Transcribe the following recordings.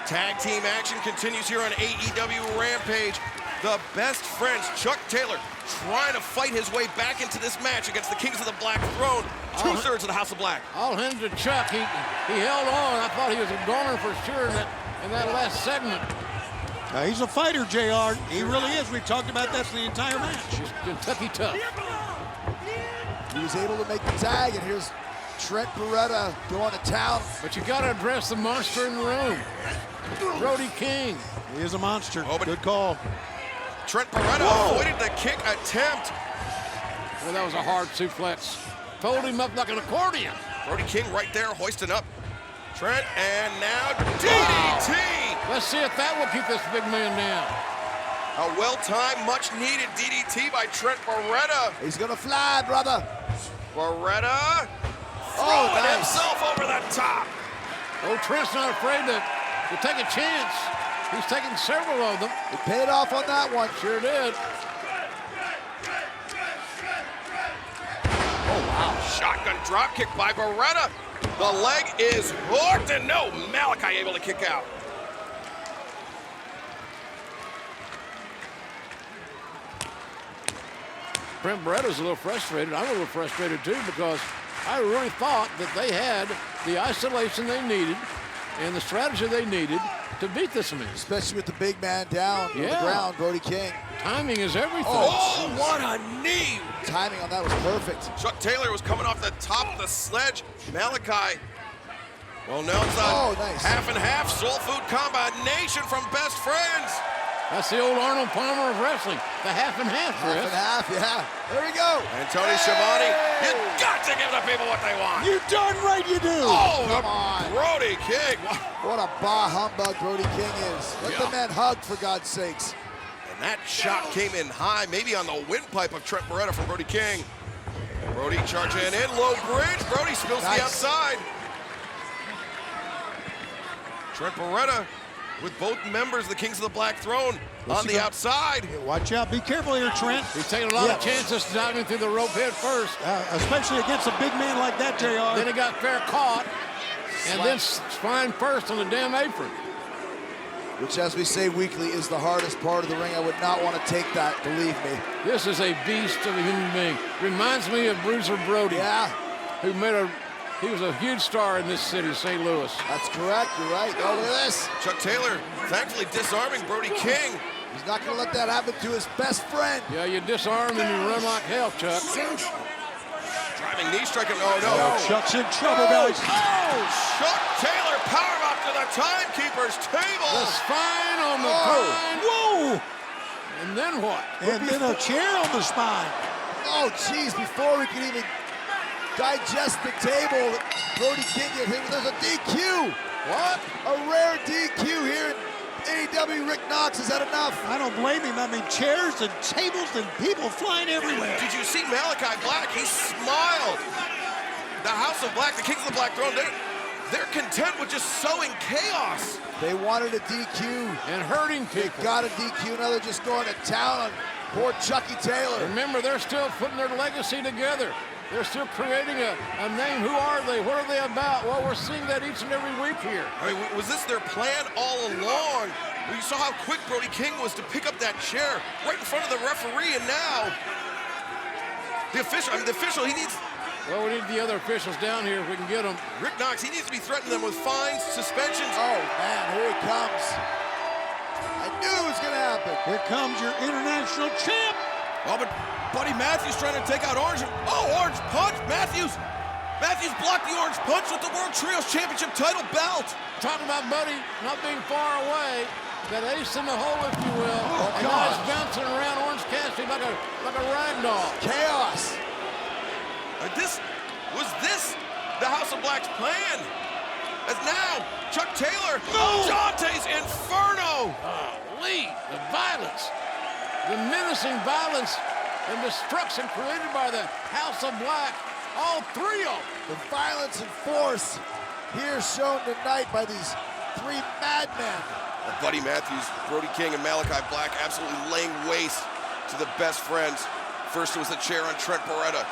Tag team action continues here on AEW Rampage. The best friends, Chuck Taylor, trying to fight his way back into this match against the Kings of the Black Throne, two-thirds of the House of Black. All hands to Chuck. He held on. I thought he was a goner for sure in that last segment. He's a fighter, JR. He really is. We've talked about that for the entire match. He's Kentucky tough. He was able to make the tag, and here's Trent Beretta going to town. But you got to address the monster in the room. Brody King. He is a monster. Good call. Trent Beretta avoided the kick attempt. Well, that was a hard suplex. Fold him up like an accordion. Brody King right there hoisting up Trent, and now DDT. Wow. Let's see if that will keep this big man down. A well-timed, much-needed DDT by Trent Beretta. He's gonna fly, brother. Beretta throwing himself over the top. Oh, Trent's not afraid to take a chance. He's taken several of them. He paid off on that one. Sure did. Oh, wow. Shotgun dropkick by Beretta. The leg is hooked, and no, Malakai able to kick out. Trent Beretta's a little frustrated. I'm a little frustrated too, because I really thought that they had the isolation they needed and the strategy they needed to beat this man. Especially with the big man down on the ground, Brody King. Timing is everything. Oh, what a knee! Timing on that was perfect. Chuck Taylor was coming off the top of the sledge. Malakai. Well, now it's a half and half soul food combination from Best Friends. That's the old Arnold Palmer of wrestling. The half and half, Chris. Half and half, yeah. There we go. And Tony Schiavone, you got to give the people what they want. You darn right you do. Oh, come on. Brody King. What a bah humbug Brody King is. Let the man hug, for God's sakes. And that shot came in high, maybe on the windpipe of Trent Beretta from Brody King. Brody charging in, low bridge. Brody spills to the outside. Trent Beretta with both members of the Kings of the Black Throne on the outside. Yeah, watch out. Be careful here, Trent. He's taking a lot of chances diving through the rope head first. Especially against a big man like that, JR. Then he got fair caught, and then spine first on the damn apron. Which, as we say weekly, is the hardest part of the ring. I would not want to take that, believe me. This is a beast of a human being. Reminds me of Bruiser Brody. Yeah. He was a huge star in this city, St. Louis. That's correct, you're right. Oh, look at this. Chuck Taylor thankfully disarming Brody King. He's not going to let that happen to his best friend. Yeah, you disarm and you run like hell, Chuck. Driving knee strike him. Oh, no. Chuck's in trouble, guys. Oh, Chuck Taylor powerbomb to the timekeeper's table. The spine on the spine. Whoa. And then what? And then a chair on the spine. Oh, geez, before we could even digest the table, Brody King gets hit. There's a DQ. What? A rare DQ here. AEW Rick Knox has had enough. I don't blame him. I mean, chairs and tables and people flying everywhere. Did you see Malakai Black? He smiled. The House of Black, the Kings of the Black Throne, they're content with just sowing chaos. They wanted a DQ. And hurting people. They got a DQ. Now they're just going to town on poor Chucky Taylor. Remember, they're still putting their legacy together. They're still creating a name. Who are they? What are they about? Well, we're seeing that each and every week here. I mean, was this their plan all along? You saw how quick Brody King was to pick up that chair right in front of the referee, and now the official, he needs... Well, we need the other officials down here if we can get them. Rick Knox, he needs to be threatening them with fines, suspensions. Oh, man, here he comes. I knew it was going to happen. Here comes your international champ. Oh, but Buddy Matthews trying to take out Orange. Oh, Orange punch. Matthews blocked the Orange punch with the World Trios Championship title belt. Talking about Buddy not being far away. That ace in the hole, if you will. And now he's bouncing around Orange Cassidy like a rag doll. Chaos. Was this the House of Black's plan? As now, Chuck Taylor, Dante's Inferno. Lee, the violence. The menacing violence and destruction created by the House of Black. All three of them. The violence and force here shown tonight by these three madmen. Buddy Matthews, Brody King, and Malakai Black absolutely laying waste to the Best Friends. First it was the chair on Trent Beretta.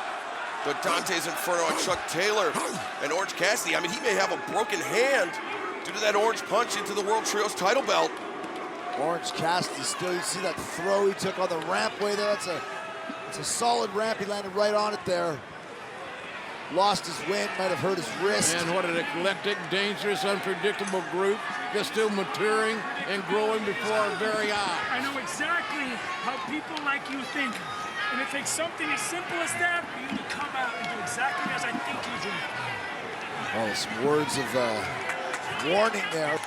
The Dante's Inferno on Chuck Taylor. And Orange Cassidy, I mean, he may have a broken hand, due to that orange punch into the World Trios title belt. Orange Cassidy still, you see that throw he took on the rampway there. It's a solid ramp. He landed right on it there. Lost his wind, might have hurt his wrist. And what an eclectic, dangerous, unpredictable group that's still maturing and growing before our very eyes. I know exactly how people like you think. And it takes something as simple as that for you to come out and do exactly as I think you do. Oh, some words of warning there.